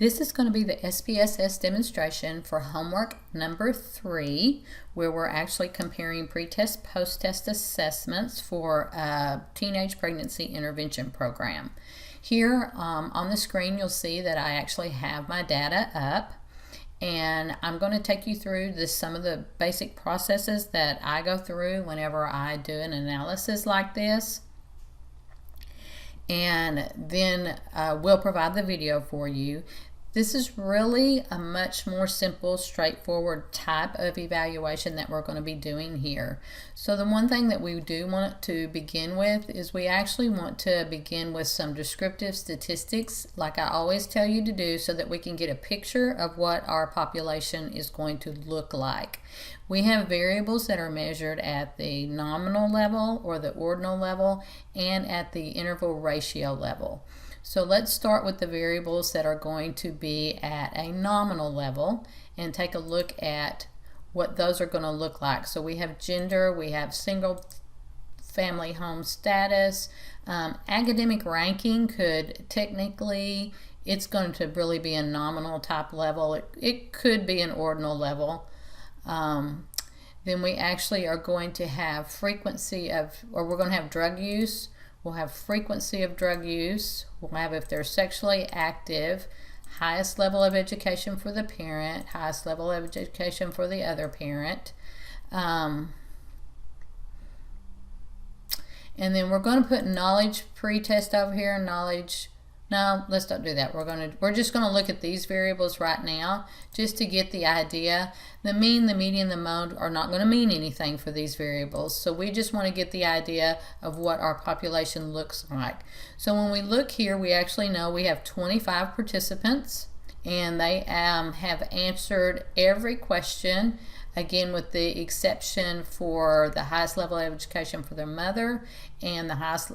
This is going to be the SPSS demonstration for homework number 3, where we're actually comparing pre-test, post-test assessments for a teenage pregnancy intervention program. Here on the screen you'll see that I actually have my data up, and I'm going to take you through some of the basic processes that I go through whenever I do an analysis like this. And then we'll provide the video for you. This is really a much more simple, straightforward type of evaluation that we're going to be doing here. So the one thing that we do want to begin with is we actually want to begin with some descriptive statistics, like I always tell you to do, so that we can get a picture of what our population is going to look like. We have variables that are measured at the nominal level or the ordinal level and at the interval ratio level. So let's start with the variables that are going to be at a nominal level and take a look at what those are going to look like. So we have gender, we have single family home status, academic ranking could technically, it's going to really be a nominal type level. It could be an ordinal level. Then we actually are going to have frequency of, or we're going to have drug use. We'll have frequency of drug use. We'll have if they're sexually active, highest level of education for the parent, highest level of education for the other parent. And then we're going to put knowledge pre-test over here, knowledge. No, let's not do that. We're just going to look at these variables right now just to get the idea. The mean, the median, the mode are not going to mean anything for these variables. So we just want to get the idea of what our population looks like. So when we look here, we actually know we have 25 participants, and they have answered every question, again with the exception for the highest level of education for their mother and the highest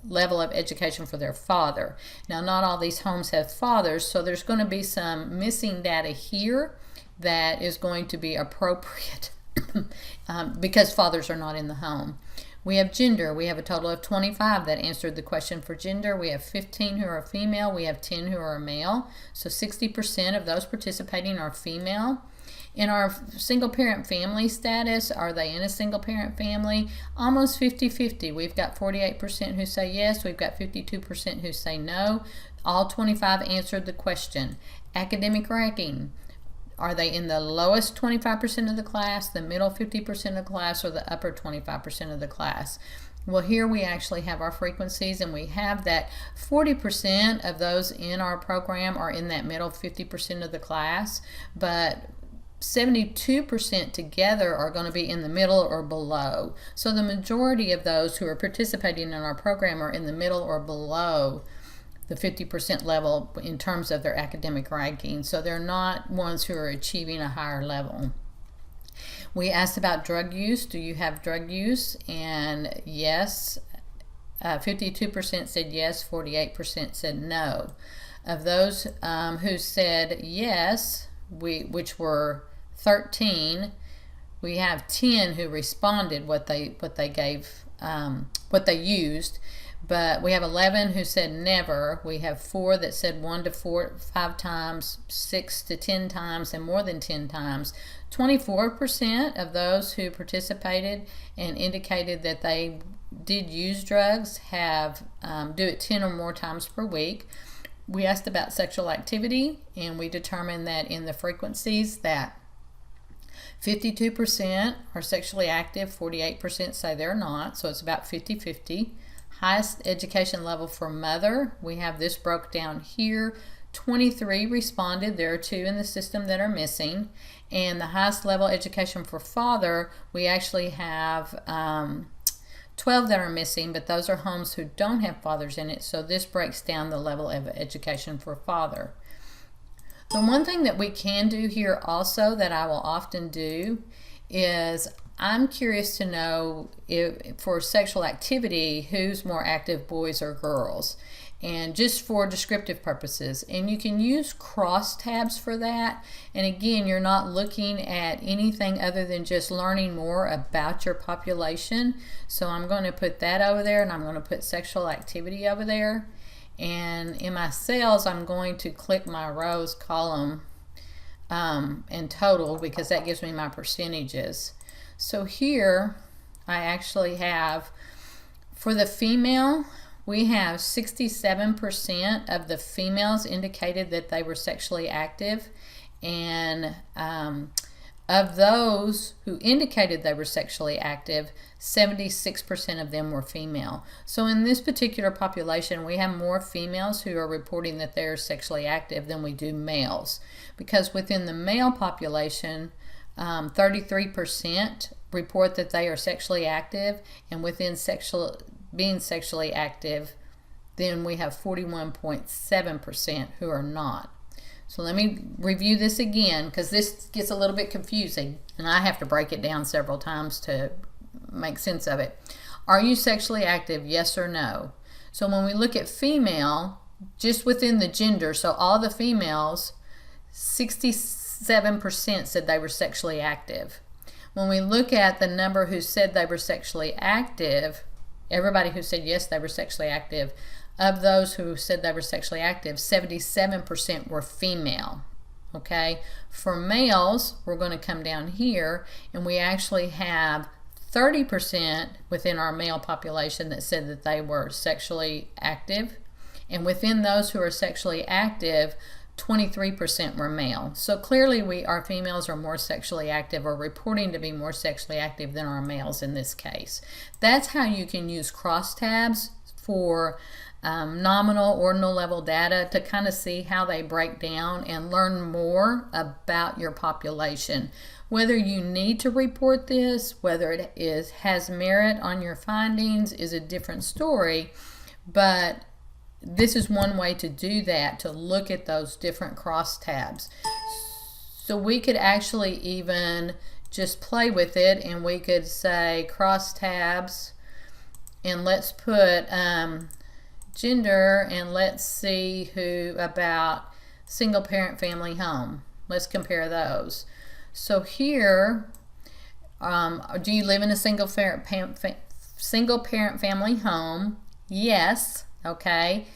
level of education for their father. Now, not all these homes have fathers, so there's going to be some missing data here that is going to be appropriate because fathers are not in the home. We have gender. We have a total of 25 that answered the question for gender. We have 15 who are female. We have 10 who are male. So 60% of those participating are female. In our single parent family status, are they in a single parent family? Almost 50-50. We've got 48% who say yes, we've got 52% who say no. All 25 answered the question. Academic ranking, are they in the lowest 25% of the class, the middle 50% of the class, or the upper 25% of the class? Well, here we actually have our frequencies, and we have that 40% of those in our program are in that middle 50% of the class, but 72% together are going to be in the middle or below. So the majority of those who are participating in our program are in the middle or below the 50% level in terms of their academic ranking. So they're not ones who are achieving a higher level. We asked about drug use. Do you have drug use? And yes, 52% said yes, 48% said no. Of those who said yes, which were 13, we have 10 who responded what they used, but we have 11 who said never. We have 4 that said 1 to 5 times, 6 to 10 times, and more than 10 times. 24% of those who participated and indicated that they did use drugs have do it 10 or more times per week. We asked about sexual activity, and we determined that in the frequencies that 52% are sexually active, 48% say they're not, so it's about 50-50. Highest education level for mother, we have this broke down here. 23 responded. There are 2 in the system that are missing. And the highest level education for father, we actually have 12 that are missing, but those are homes who don't have fathers in it, so this breaks down the level of education for father. The one thing that we can do here also that I will often do is I'm curious to know if for sexual activity who's more active, boys or girls, and just for descriptive purposes. And you can use cross tabs for that, and again, you're not looking at anything other than just learning more about your population. So I'm going to put that over there, and I'm going to put sexual activity over there. And in my cells, I'm going to click my rows, column, and total, because that gives me my percentages. So here I actually have, for the female, we have 67% of the females indicated that they were sexually active, and of those who indicated they were sexually active, 76% of them were female. So in this particular population, we have more females who are reporting that they're sexually active than we do males. Because within the male population, 33% report that they are sexually active, and within being sexually active, then we have 41.7% who are not. So let me review this again, because this gets a little bit confusing and I have to break it down several times to make sense of it. Are you sexually active? Yes or no? So when we look at female, just within the gender, so all the females, 67% said they were sexually active. When we look at the number who said they were sexually active, everybody who said yes, they were sexually active, of those who said they were sexually active, 77% were female. Okay, for males, we're going to come down here, and we actually have 30% within our male population that said that they were sexually active, and within those who are sexually active, 23% were male. So clearly our females are more sexually active, or reporting to be more sexually active than our males in this case. That's how you can use crosstabs for nominal, ordinal level data to kind of see how they break down and learn more about your population. Whether you need to report this, whether it has merit on your findings is a different story, but this is one way to do that, to look at those different crosstabs. So we could actually even just play with it, and we could say crosstabs, and let's put gender, and let's see who about single parent family home. Let's compare those. So here, do you live in a single parent family home? Yes. Okay.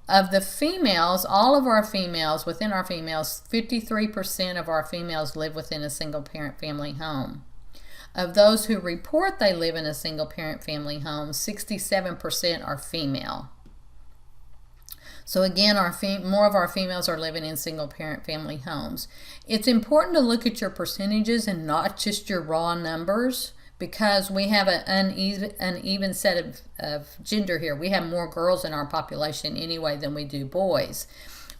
Of the females, all of our females, within our females, 53% of our females live within a single parent family home. Of those who report they live in a single parent family home, 67% are female. So again, more of our females are living in single parent family homes. It's important to look at your percentages and not just your raw numbers, because we have an uneven set of gender here. We have more girls in our population anyway than we do boys.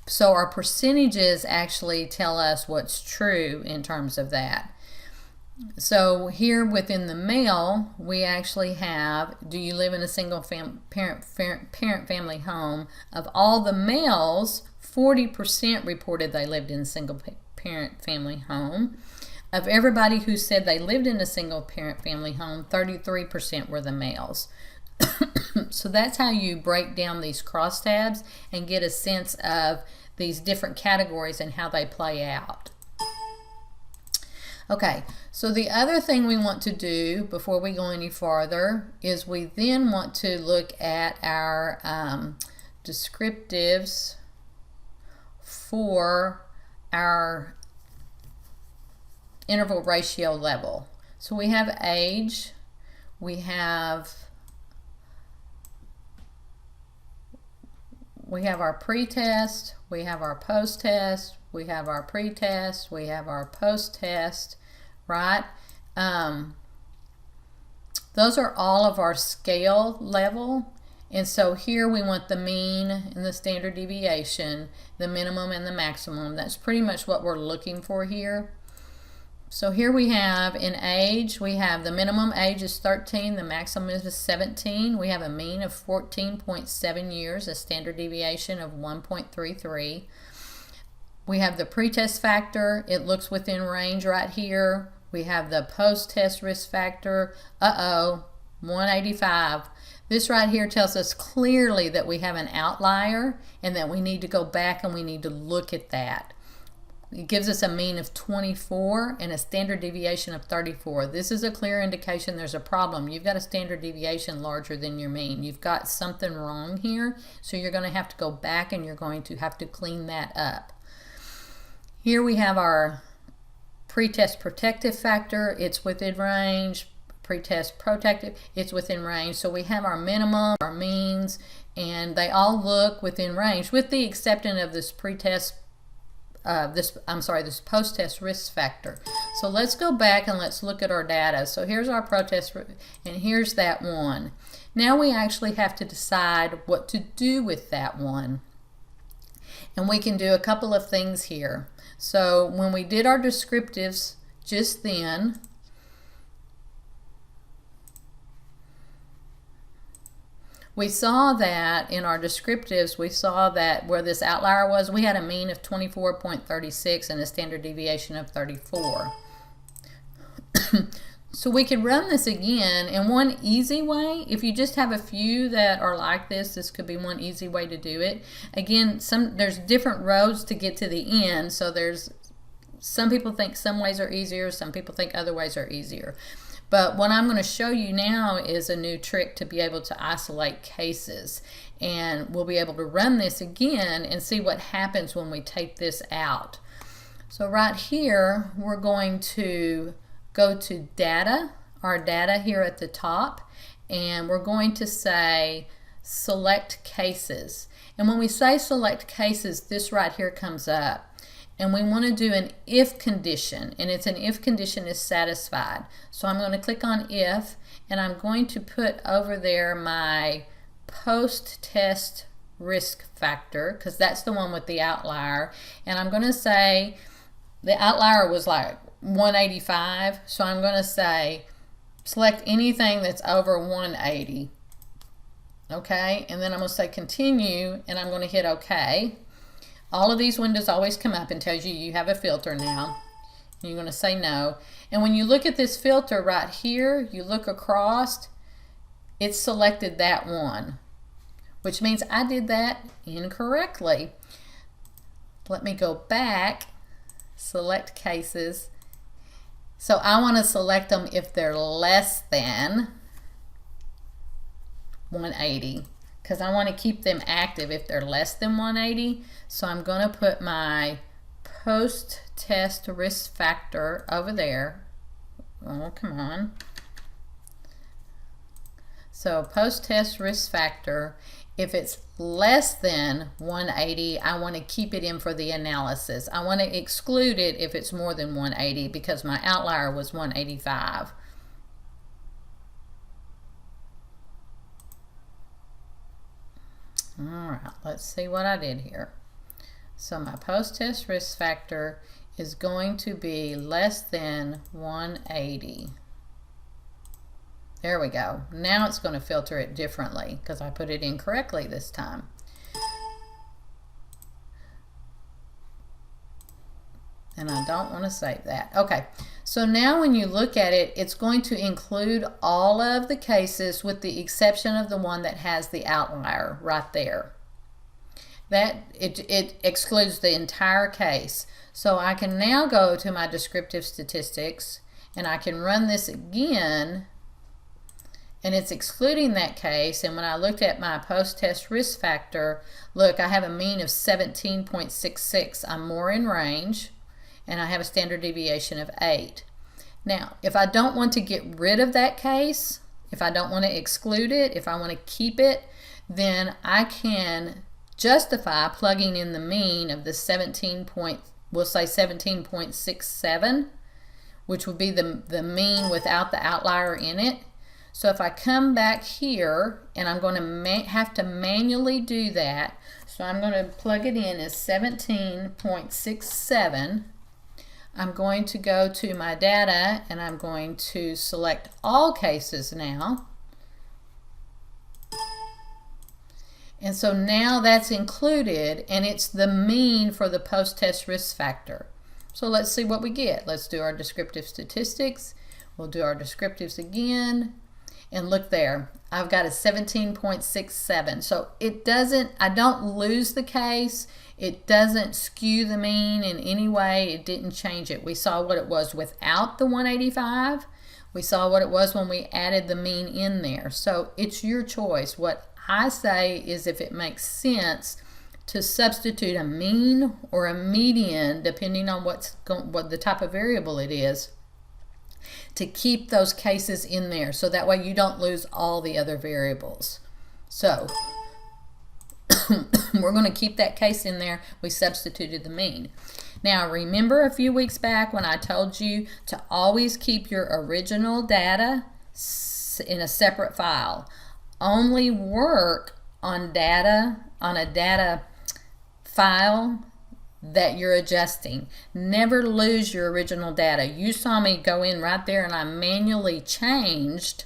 So our percentages actually tell us what's true in terms of that. So here within the male, we actually have, do you live in a single parent family home? Of all the males, 40% reported they lived in a single parent family home. Of everybody who said they lived in a single parent family home, 33% were the males. So that's how you break down these crosstabs and get a sense of these different categories and how they play out. Okay, so the other thing we want to do before we go any farther is we then want to look at our descriptives for our interval ratio level. So we have age, we have our pre-test, we have our post-test, we have our pre-test, we have our post-test, right? Those are all of our scale level. And so here we want the mean and the standard deviation, the minimum and the maximum. That's pretty much what we're looking for here. So here we have in age, we have the minimum age is 13, the maximum is 17. We have a mean of 14.7 years, a standard deviation of 1.33. We have the pretest factor. It looks within range right here. We have the post-test risk factor. 185. This right here tells us clearly that we have an outlier and that we need to go back and we need to look at that. it gives us a mean of 24 and a standard deviation of 34. This is a clear indication there's a problem. You've got a standard deviation larger than your mean. You've got something wrong here, so you're going to have to go back and you're going to have to clean that up. Here we have our pretest protective factor. It's within range. Pretest protective, it's within range. So we have our minimum, our means, and they all look within range, with the exception of this pretest this post-test risk factor. So let's go back and let's look at our data. So here's our protest, and here's that one. Now we actually have to decide what to do with that one. And we can do a couple of things here. So when we did our descriptives just then, we saw that in our descriptives, we saw that where this outlier was, we had a mean of 24.36 and a standard deviation of 34. So we could run this again, and one easy way, if you just have a few that are like this could be one easy way to do it. Again, there's different roads to get to the end, so some people think some ways are easier, some people think other ways are easier. But what I'm going to show you now is a new trick to be able to isolate cases. And we'll be able to run this again and see what happens when we take this out. So right here, we're going to go to data, our data here at the top, and we're going to say select cases. And when we say select cases, this right here comes up. And we want to do an if condition, and it's an if condition is satisfied. So I'm going to click on if, and I'm going to put over there my post-test risk factor, because that's the one with the outlier. And I'm going to say the outlier was like 185, so I'm going to say select anything that's over 180. Okay, and then I'm going to say continue, and I'm going to hit OK. All of these windows always come up and tells you you have a filter now. You're going to say no. And when you look at this filter right here, you look across, it's selected that one, which means I did that incorrectly. Let me go back, select cases. So I want to select them if they're less than 180. Because I want to keep them active if they're less than 180. So I'm going to put my post-test risk factor over there. Oh, come on. So post-test risk factor, if it's less than 180, I want to keep it in for the analysis. I want to exclude it if it's more than 180 because my outlier was 185. Alright, let's see what I did here. So my post-test risk factor is going to be less than 180. There we go. Now it's going to filter it differently because I put it in correctly this time. And I don't want to save that. Okay, so now when you look at it, it's going to include all of the cases with the exception of the one that has the outlier right there. It excludes the entire case. So I can now go to my descriptive statistics and I can run this again, and it's excluding that case. And when I looked at my post-test risk factor, look, I have a mean of 17.66. I'm more in range, and I have a standard deviation of 8. Now, if I don't want to get rid of that case, if I don't want to exclude it, if I want to keep it, then I can justify plugging in the mean of the 17.67, which would be the mean without the outlier in it. So if I come back here, and I'm going to have to manually do that, so I'm going to plug it in as 17.67. I'm going to go to my data and I'm going to select all cases now. And so now that's included, and it's the mean for the post-test risk factor. So let's see what we get. Let's do our descriptive statistics. We'll do our descriptives again. And look there, I've got a 17.67. So it doesn't, I don't lose the case. It doesn't skew the mean in any way. It didn't change it. We saw what it was without the 185. We saw what it was when we added the mean in there. So it's your choice. What I say is, if it makes sense to substitute a mean or a median, depending on what the type of variable it is, to keep those cases in there, so that way you don't lose all the other variables. So we're going to keep that case in there. We substituted the mean. Now remember a few weeks back when I told you to always keep your original data in a separate file. Only work on a data file that you're adjusting. Never lose your original data. You saw me go in right there and I manually changed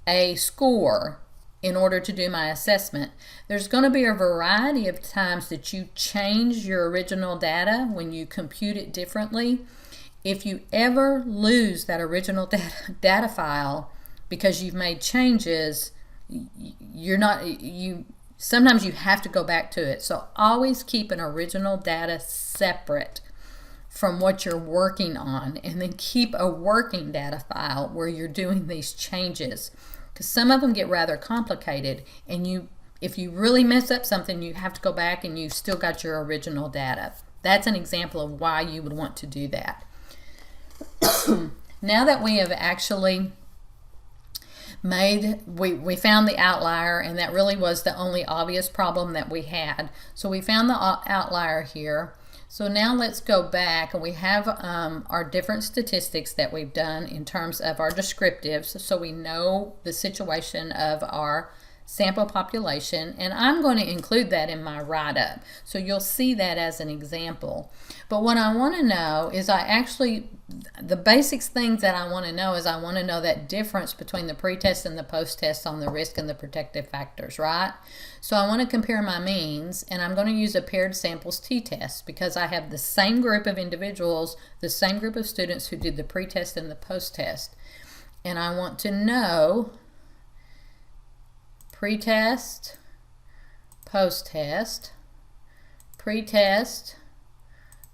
a score in order to do my assessment. There's going to be a variety of times that you change your original data when you compute it differently. If you ever lose that original data file because you've made changes, sometimes you have to go back to it. So always keep an original data separate from what you're working on, and then keep a working data file where you're doing these changes, because some of them get rather complicated, and if you really mess up something, you have to go back and you've still got your original data. That's an example of why you would want to do that. Now that we have actually we found the outlier, and that really was the only obvious problem that we had. So we found the outlier here. So now let's go back, and we have our different statistics that we've done in terms of our descriptives, so we know the situation of our sample population, and I'm going to include that in my write-up, so you'll see that as an example. But what I want to know is, the basics things that I want to know is, I want to know that difference between the pre-test and the post-test on the risk and the protective factors, right? So I want to compare my means, and I'm going to use a paired samples t-test, because I have the same group of individuals, the same group of students who did the pre-test and the post-test. And I want to know pre-test, post-test, pre-test,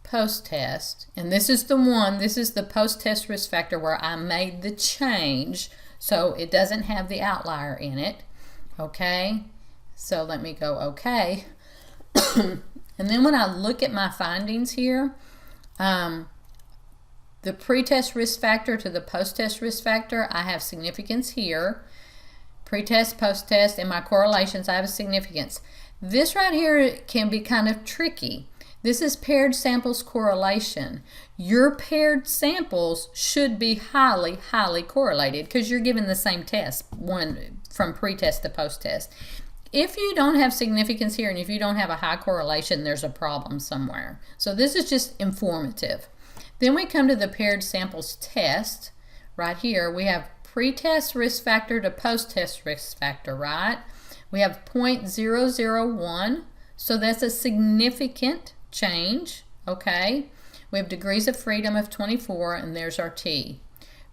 post-test, and this is the post-test risk factor where I made the change, so it doesn't have the outlier in it. Okay, so let me go okay. And then when I look at my findings here, the pre-test risk factor to the post-test risk factor, I have significance here. Pre-test, post-test, and my correlations, I have a significance. This right here can be kind of tricky. This is paired samples correlation. Your paired samples should be highly, highly correlated, because you're given the same test, one from pre-test to post-test. If you don't have significance here, and if you don't have a high correlation, there's a problem somewhere. So this is just informative. Then we come to the paired samples test. Right here, we have pre-test risk factor to post-test risk factor, right? We have 0.001, so that's a significant change, okay? We have degrees of freedom of 24, and there's our T.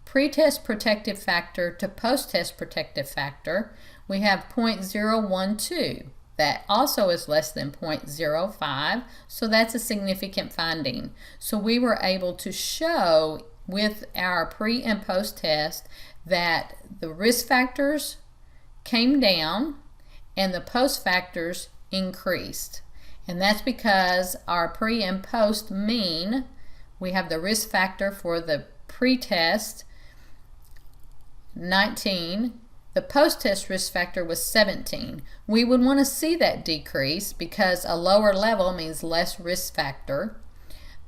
Pre-test protective factor to post-test protective factor, we have 0.012. That also is less than 0.05, so that's a significant finding. So we were able to show with our pre and post test that the risk factors came down and the post factors increased. And that's because our pre and post mean, we have the risk factor for the pre-test 19, the post-test risk factor was 17. We would want to see that decrease because a lower level means less risk factor.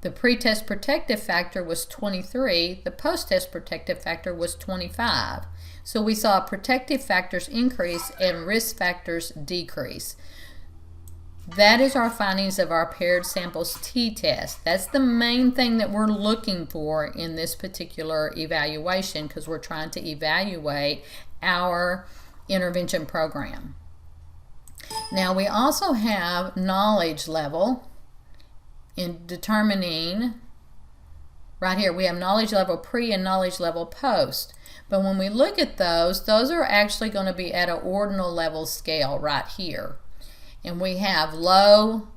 The pre-test protective factor was 23. The post-test protective factor was 25. So we saw protective factors increase and risk factors decrease. That is our findings of our paired samples t-test. That's the main thing that we're looking for in this particular evaluation, because we're trying to evaluate our intervention program. Now we also have knowledge level in determining, right here we have knowledge level pre and knowledge level post. But when we look at those are actually going to be at an ordinal level scale right here. And we have low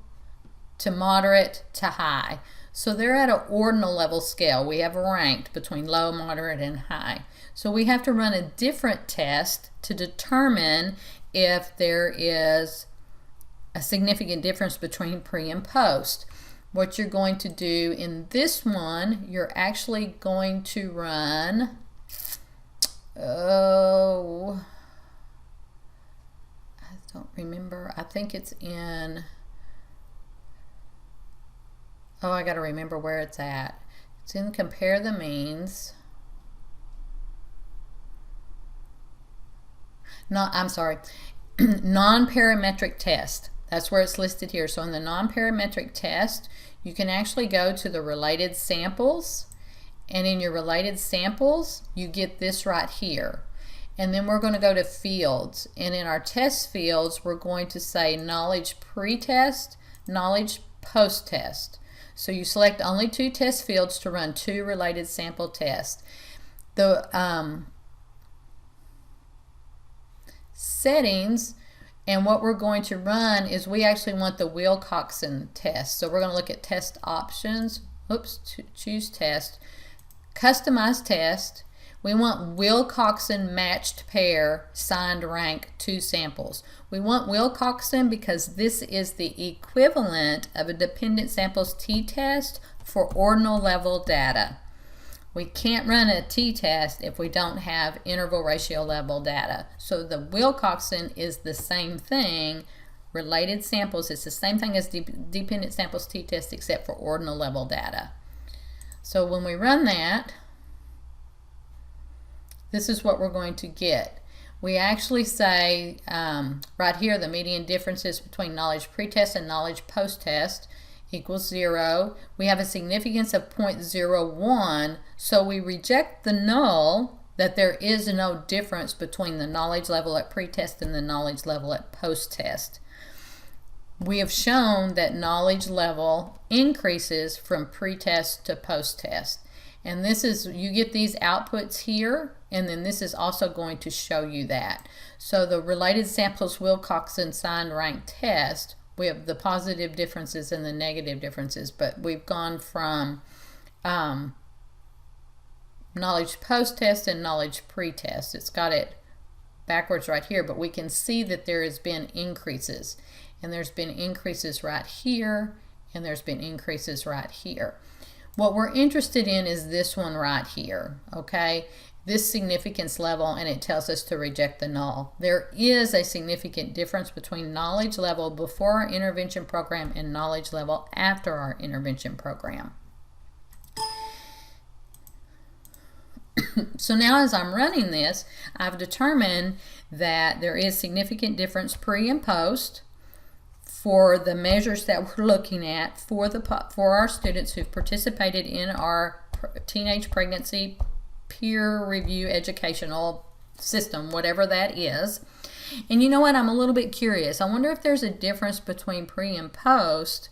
to moderate to high. So they're at an ordinal level scale. We have ranked between low, moderate, and high. So we have to run a different test to determine if there is a significant difference between pre and post. What you're going to do in this one, you're actually going to run, I don't remember, I think it's in, I got to remember where it's at. It's in compare the means. I'm sorry, non-parametric test. That's where it's listed here. So in the non-parametric test, you can actually go to the related samples, and in your related samples, you get this right here. And then we're going to go to fields, and in our test fields, we're going to say knowledge pre-test, knowledge post-test. So you select only 2 test fields to run 2 related sample tests. The settings, and what we're going to run is we actually want the Wilcoxon test. So we're going to look at test options. Oops, choose test. Customize test. We want Wilcoxon matched pair signed rank 2 samples. We want Wilcoxon because this is the equivalent of a dependent samples t-test for ordinal level data. We can't run a t-test if we don't have interval ratio level data. So the Wilcoxon is the same thing. Related samples, it's the same thing as dependent samples t-test except for ordinal level data. So when we run that, this is what we're going to get. We actually say right here the median differences between knowledge pre-test and knowledge post-test equals 0. We have a significance of 0.01, so we reject the null that there is no difference between the knowledge level at pre-test and the knowledge level at post-test. We have shown that knowledge level increases from pre-test to post-test. And this is, you get these outputs here, and then this is also going to show you that. So the related samples Wilcoxon signed rank test, we have the positive differences and the negative differences, but we've gone from knowledge post-test and knowledge pre-test. It's got it backwards right here, but we can see that there has been increases. And there's been increases right here, and there's been increases right here. What we're interested in is this one right here, okay? This significance level, and it tells us to reject the null. There is a significant difference between knowledge level before our intervention program and knowledge level after our intervention program. So now as I'm running this, I've determined that there is significant difference pre and post for the measures that we're looking at for our students who've participated in our teenage pregnancy peer review educational system, whatever that is. And you know what? I'm a little bit curious. I wonder if there's a difference between pre and post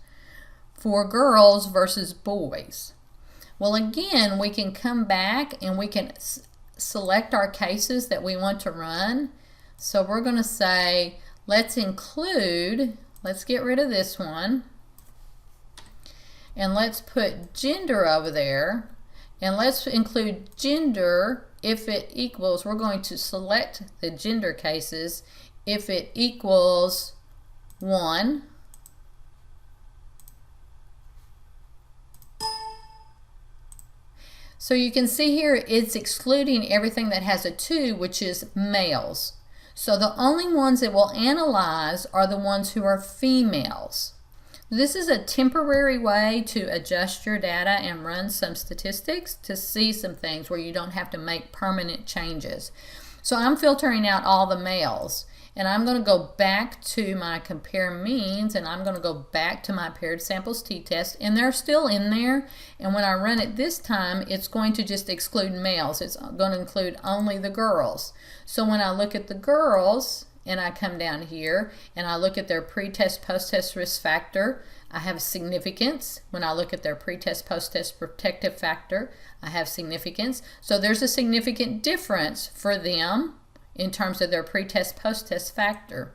for girls versus boys. Well, again, we can come back and we can select our cases that we want to run. So we're going to say, let's get rid of this one, and let's put gender over there, and let's include gender if it equals, we're going to select the gender cases if it equals 1. So you can see here it's excluding everything that has a 2, which is males. So the only ones it will analyze are the ones who are females. This is a temporary way to adjust your data and run some statistics to see some things where you don't have to make permanent changes. So I'm filtering out all the males, and I'm going to go back to my compare means, and I'm going to go back to my paired samples t-test, and they're still in there. And when I run it this time, it's going to just exclude males. It's going to include only the girls. So when I look at the girls and I come down here and I look at their pre-test, post-test risk factor, I have significance. When I look at their pre-test, post-test protective factor, I have significance. So there's a significant difference for them in terms of their pre-test, post-test factor.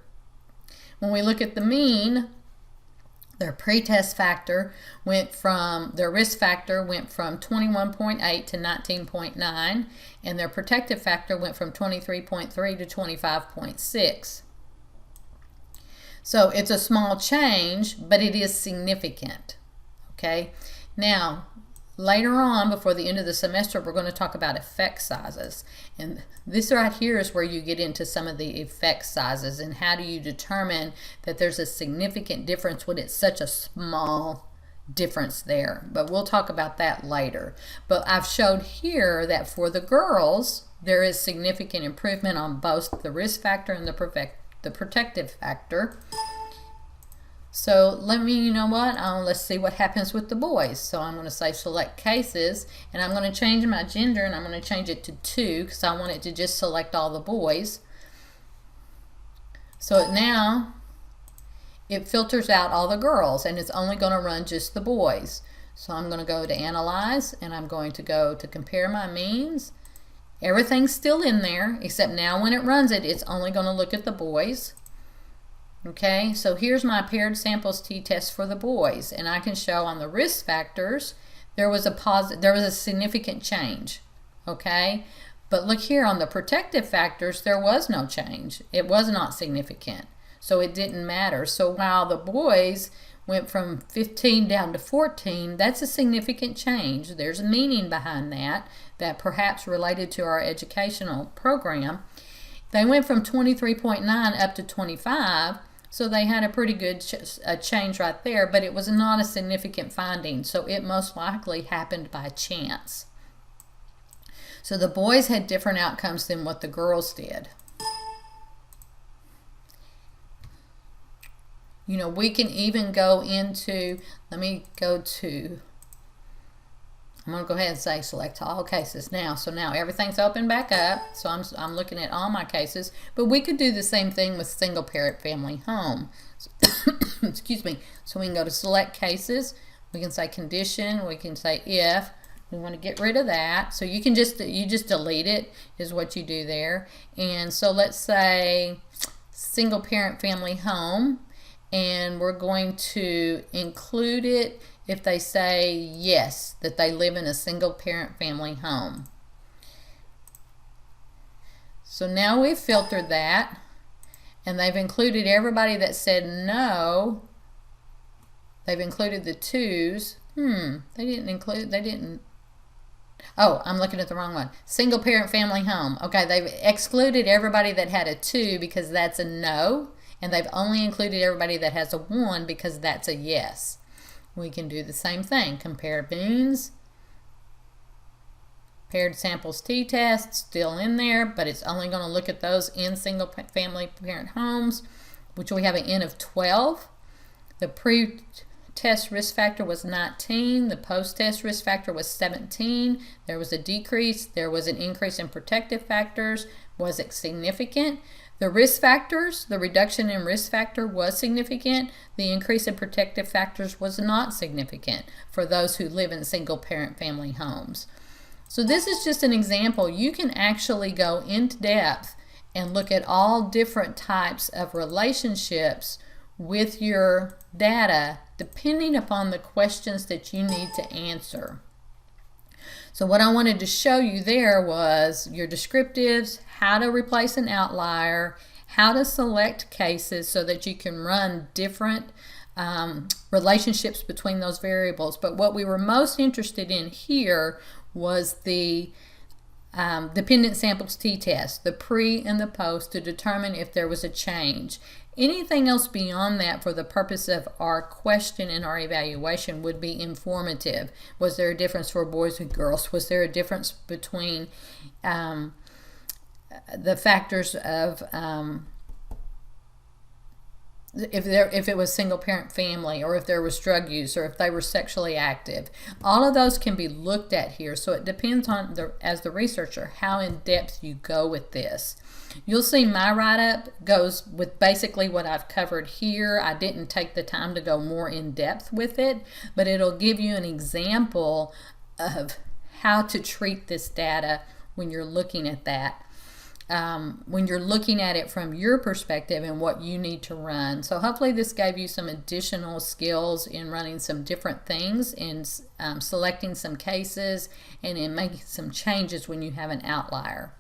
When we look at the mean, their pre-test factor went from, their risk factor went from 21.8 to 19.9, and their protective factor went from 23.3 to 25.6. So it's a small change, but it is significant. Okay. Now, later on, before the end of the semester, we're going to talk about effect sizes. And this right here is where you get into some of the effect sizes and how do you determine that there's a significant difference when it's such a small difference there. But we'll talk about that later. But I've showed here that for the girls, there is significant improvement on both the risk factor and the protective factor. So you know what, let's see what happens with the boys. So I'm going to say select cases, and I'm going to change my gender, and I'm going to change it to 2 because I want it to just select all the boys. So now it filters out all the girls, and it's only going to run just the boys. So I'm going to go to Analyze, and I'm going to go to Compare My Means. Everything's still in there, except now when it runs it, it's only going to look at the boys. Okay, so here's my paired samples t-test for the boys, and I can show on the risk factors there was a significant change. Okay, but look here on the protective factors, there was no change. It was not significant, so it didn't matter. So while the boys went from 15 down to 14, that's a significant change. There's a meaning behind that perhaps related to our educational program. They went from 23.9 up to 25, so they had a pretty good change right there, but it was not a significant finding, so it most likely happened by chance. So the boys had different outcomes than what the girls did. You know, we can even go into, I'm going to go ahead and say select all cases now. So now everything's open back up. So I'm looking at all my cases. But we could do the same thing with single parent family home. Excuse me. So we can go to select cases. We can say condition. We can say if. We want to get rid of that. So you just delete it is what you do there. And so let's say single parent family home. And we're going to include it if they say yes, that they live in a single parent family home. So now we've filtered that, and they've included everybody that said no. They've included the 2s. Oh, I'm looking at the wrong one. Single parent family home. Okay, they've excluded everybody that had a 2 because that's a no, and they've only included everybody that has a 1 because that's a yes. We can do the same thing. Compare means. Paired samples t-test, still in there, but it's only going to look at those in single family parent homes, which we have an N of 12. The pre-test risk factor was 19. The post-test risk factor was 17. There was a decrease. There was an increase in protective factors. Was it significant? The risk factors, the reduction in risk factor was significant. The increase in protective factors was not significant for those who live in single parent family homes. So this is just an example. You can actually go into depth and look at all different types of relationships with your data depending upon the questions that you need to answer. So what I wanted to show you there was your descriptives, how to replace an outlier, how to select cases so that you can run different relationships between those variables. But what we were most interested in here was the dependent samples t-test, the pre and the post, to determine if there was a change. Anything else beyond that for the purpose of our question and our evaluation would be informative. Was there a difference for boys and girls? Was there a difference between the factors of if it was single parent family, or if there was drug use, or if they were sexually active. All of those can be looked at here. So it depends on, as the researcher, how in depth you go with this. You'll see my write-up goes with basically what I've covered here. I didn't take the time to go more in depth with it, but it'll give you an example of how to treat this data when you're looking at that. When you're looking at it from your perspective and what you need to run. So hopefully this gave you some additional skills in running some different things, in selecting some cases, and in making some changes when you have an outlier.